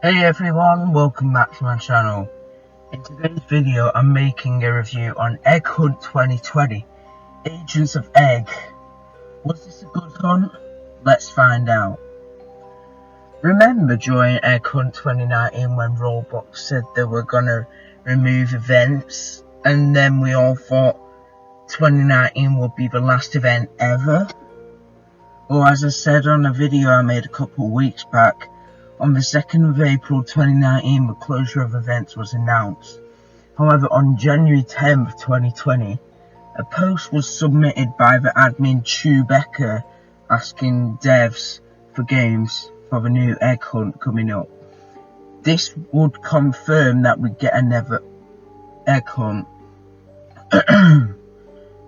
Hey everyone, welcome back to my channel. In today's video I'm making a review on Egg Hunt 2020, Agents of Egg. Was this a good hunt? Let's find out. Remember during Egg Hunt 2019 when Roblox said they were gonna remove events, and then we all thought 2019 would be the last event ever? Well, as I said on a video I made a couple of weeks back, on the 2nd of April 2019 the closure of events was announced. However, on January 10th 2020, a post was submitted by the admin Becker asking devs for games for the new Egg Hunt coming up. This would confirm that we'd get another Egg Hunt.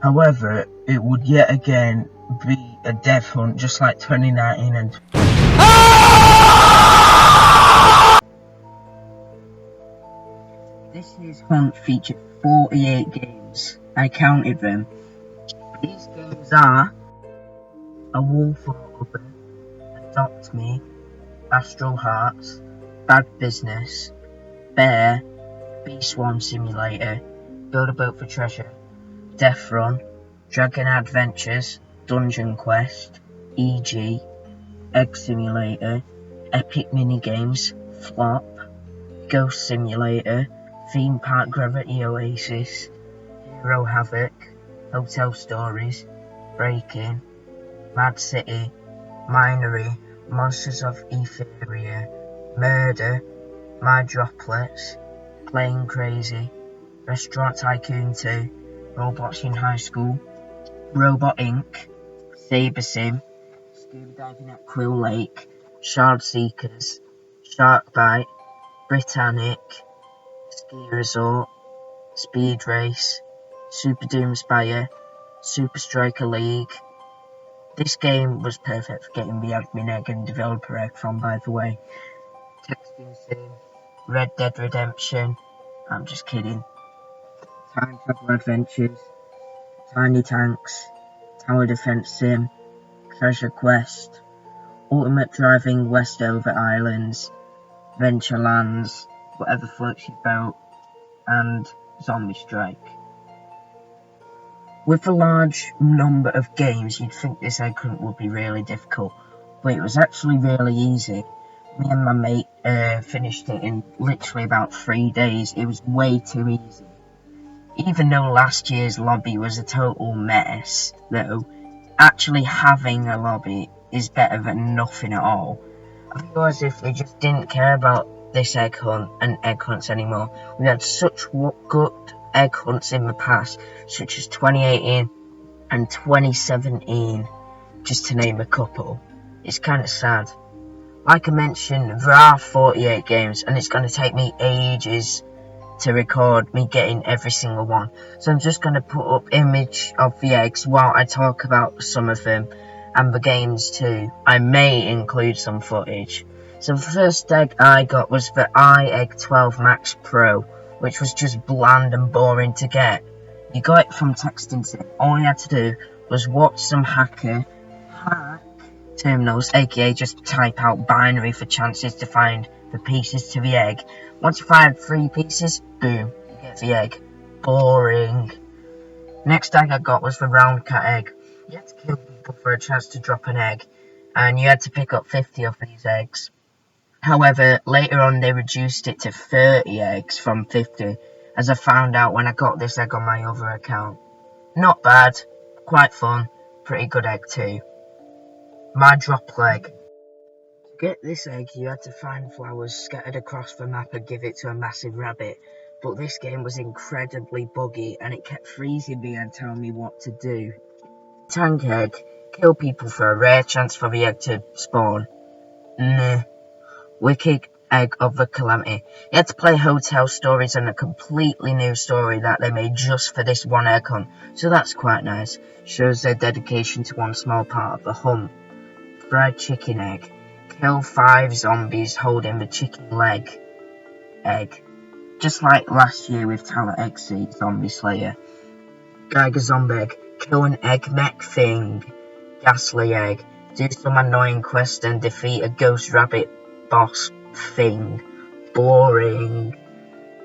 However, it would yet again be a dev hunt just like 2019 and This year's hunt featured 48 games. I counted them. These games are A Wolf for Other, Adopt Me, Astral Hearts, Bad Business, Bear, Bee Swarm Simulator, Build a Boat for Treasure, Death Run, Dragon Adventures, Dungeon Quest, E.G.G, Egg Simulator, Epic Minigames, Flop, Ghost Simulator, Theme Park Gravity Oasis, Hero Havoc, Hotel Stories, Breaking, Mad City, Minery, Monsters of Etheria, Murder, My Droplets, Playing Crazy, Restaurant Tycoon 2, Roblox in High School, Robot Inc., Saber Sim, Scuba Diving at Quill Lake, Shard Seekers, Shark Bite, Britannic, Ski Resort, Speed Race, Super Doomspire, Super Striker League. This game was perfect for getting the admin egg and developer egg from, by the way. Texting Sim, Red Dead Redemption, I'm just kidding. Time Travel Adventures, Tiny Tanks, Tower Defense Sim, Treasure Quest, Ultimate Driving Westover Islands, Venture Lands, Whatever Floats Your Boat, and Zombie Strike. With a large number of games, you'd think this egg hunt would be really difficult, but it was actually really easy. Me and my mate finished it in literally about 3 days. It was way too easy. Even though last year's lobby was a total mess, though, actually having a lobby is better than nothing at all. I feel as if they just didn't care about this egg hunt and egg hunts anymore. We had such good egg hunts in the past, such as 2018 and 2017, just to name a couple. It's kind of sad. Like I mentioned, there are 48 games, and it's going to take me ages to record me getting every single one. So I'm just going to put up image of the eggs while I talk about some of them, and the games too. I may include some footage. So the first egg I got was the i-Egg 12 Max Pro, which was just bland and boring to get. You got it from texting Sim. All you had to do was watch some hacker hack terminals, aka just type out binary for chances to find the pieces to the egg. Once you find 3 pieces, boom, you get the egg. Boring. Next egg I got was the round cat egg. You had to kill people for a chance to drop an egg, and you had to pick up 50 of these eggs. However, later on they reduced it to 30 eggs from 50, as I found out when I got this egg on my other account. Not bad, quite fun, pretty good egg too. My drop leg. To get this egg, you had to find flowers scattered across the map and give it to a massive rabbit, but this game was incredibly buggy and it kept freezing me and telling me what to do. Tank egg. Kill people for a rare chance for the egg to spawn. Nah. Wicked Egg of the Calamity. You had to play Hotel Stories and a completely new story that they made just for this one egg hunt, so that's quite nice. Shows their dedication to one small part of the hunt. Fried Chicken Egg. Kill 5 zombies holding the chicken leg egg. Just like last year with Tower XC Zombie Slayer. Geiger Zombie Egg. Kill an egg mech thing. Ghastly Egg. Do some annoying quest and defeat a ghost rabbit boss thing. Boring.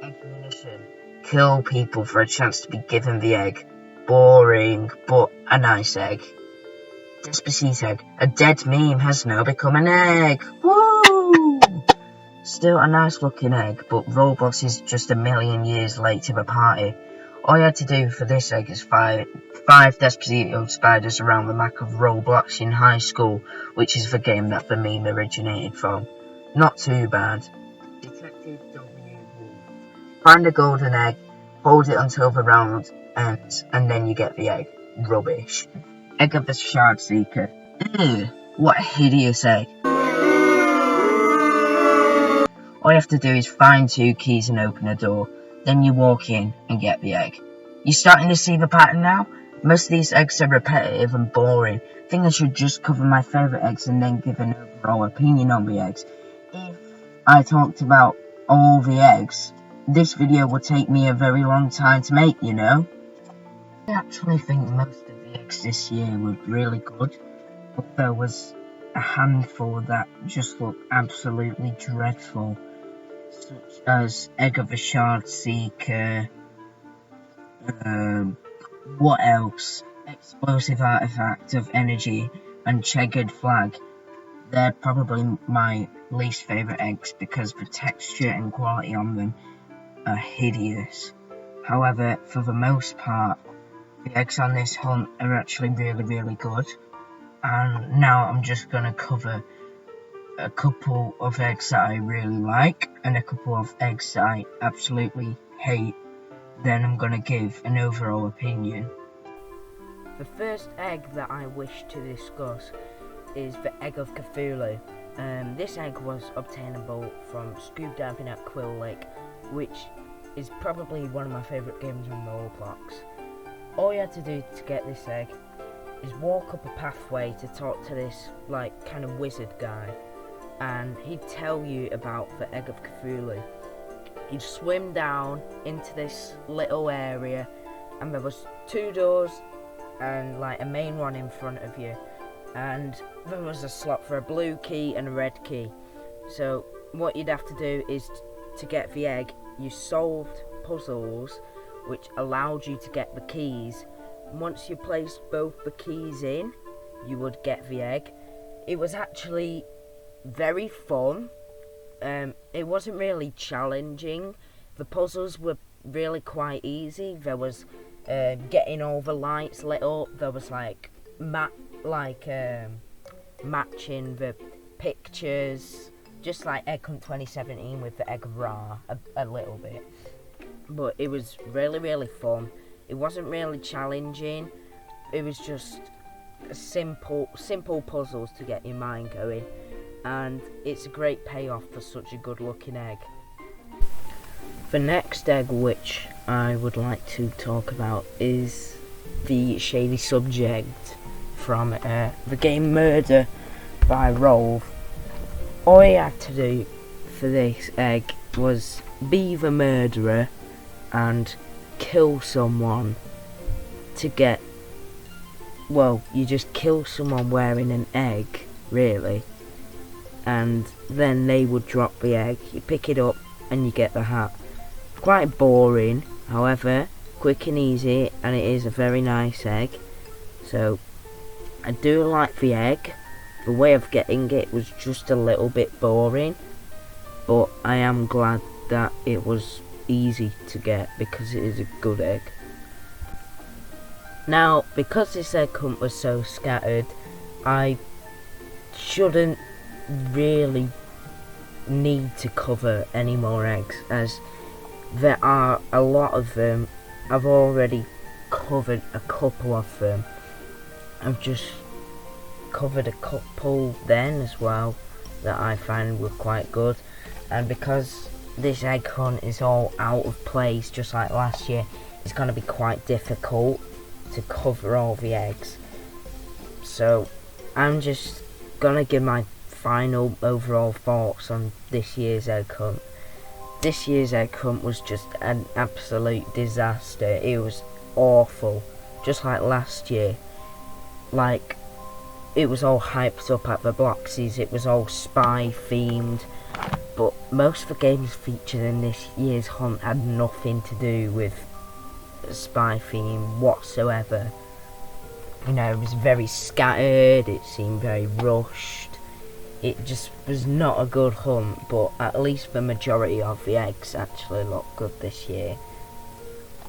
Egg munition. Kill people for a chance to be given the egg. Boring, but a nice egg. Despacito egg. A dead meme has now become an egg. Woo! Still a nice looking egg, but Roblox is just a million years late to the party. All you had to do for this egg is five Despacito spiders around the map of Roblox in high school, which is the game that the meme originated from. Not too bad. Detective W. Find a golden egg, hold it until the round ends, and then you get the egg. Rubbish. Egg of the Shard Seeker. Ew, what a hideous egg. All you have to do is find 2 keys and open a door. Then you walk in and get the egg. You starting to see the pattern now? Most of these eggs are repetitive and boring. I think I should just cover my favourite eggs and then give an overall opinion on the eggs. If I talked about all the eggs, this video would take me a very long time to make, you know? I actually think most of the eggs this year were really good, but there was a handful that just looked absolutely dreadful, such as Egg of the Shard Seeker, what else? Explosive Artifact of Energy and Checkered Flag. They're probably my least favourite eggs because the texture and quality on them are hideous. However, for the most part, the eggs on this hunt are actually really good. And now I'm just going to cover a couple of eggs that I really like and a couple of eggs that I absolutely hate. Then I'm going to give an overall opinion. The first egg that I wish to discuss is the Egg of Cthulhu. This egg was obtainable from scuba diving at Cthulhu Egg, which is probably one of my favourite games on Roblox. All you had to do to get this egg is walk up a pathway to talk to this kind of wizard guy, and he'd tell you about the Egg of Cthulhu. You'd swim down into this little area, and there was 2 doors and a main one in front of you, and there was a slot for a blue key and a red key. So what you'd have to do is to get the egg, you solved puzzles which allowed you to get the keys. Once you placed both the keys in, you would get the egg. It was actually very fun. It wasn't really challenging. The puzzles were really quite easy. There was getting all the lights lit up. There was matching the pictures, just like Egg Hunt 2017 with the Egg of Ra a little bit. But it was really fun. It wasn't really challenging. It was just simple puzzles to get your mind going, and it's a great payoff for such a good looking egg. The next egg which I would like to talk about is the Shady Subject from the game Murder by Rolv. All you had to do for this egg was be the murderer and kill someone to get, well, you just kill someone wearing an egg, really, and then they would drop the egg. You pick it up and you get the hat. Quite boring, however, quick and easy, and it is a very nice egg. So I do like the egg. The way of getting it was just a little bit boring, but I am glad that it was easy to get because it is a good egg. Now, because this egg hunt was so scattered, I shouldn't really need to cover any more eggs, as there are a lot of them. I've already covered a couple of them. I've just covered a couple then as well that I find were quite good, and because this egg hunt is all out of place just like last year, it's going to be quite difficult to cover all the eggs. So I'm just going to give my final overall thoughts on this year's egg hunt. This year's egg hunt was just an absolute disaster. It was awful, just like last year. It was all hyped up at the Bloxies, it was all spy themed, But most of the games featured in this year's hunt had nothing to do with a spy theme whatsoever. You know, it was very scattered, it seemed very rushed. It just was not a good hunt, but at least the majority of the eggs actually looked good this year.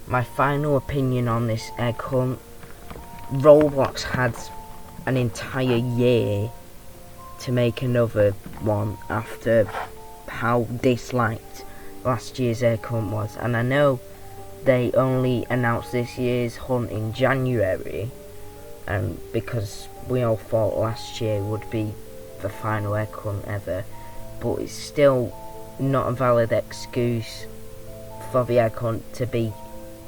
My final opinion on this egg hunt: Roblox had an entire year to make another one after how disliked last year's egg hunt was. And I know they only announced this year's hunt in January, and because we all thought last year would be the final egg hunt ever, but it's still not a valid excuse for the egg hunt to be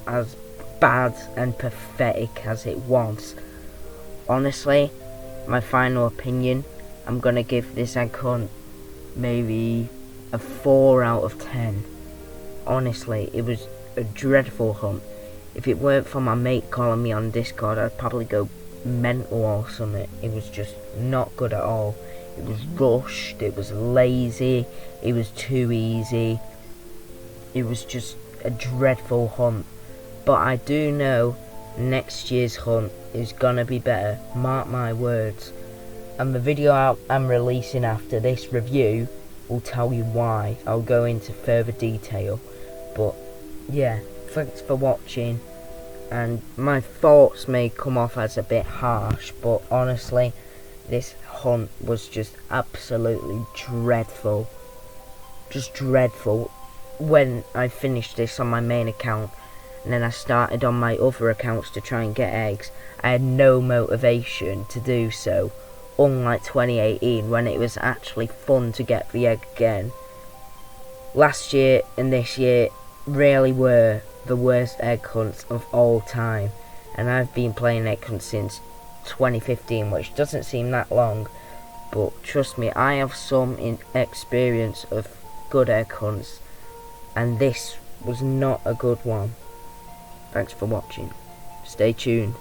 as bad and pathetic as it was. Honestly, my final opinion, I'm gonna give this egg hunt maybe a 4 out of 10. Honestly, it was a dreadful hunt. If it weren't for my mate calling me on Discord, I'd probably go mental or something. It was just not good at all. It was rushed, it was lazy, it was too easy. It was just a dreadful hunt. But I do know next year's hunt is gonna be better, mark my words. And the video I'm releasing after this review will tell you why. I'll go into further detail. But yeah, thanks for watching. And my thoughts may come off as a bit harsh, but honestly, this hunt was just absolutely dreadful. Just dreadful. When I finished this on my main account, and then I started on my other accounts to try and get eggs, I had no motivation to do so, unlike 2018 when it was actually fun to get the egg again. Last year and this year really were the worst egg hunts of all time, and I've been playing egg hunts since 2015, which doesn't seem that long, but trust me, I have some experience of good egg hunts, and this was not a good one. Thanks for watching. Stay tuned.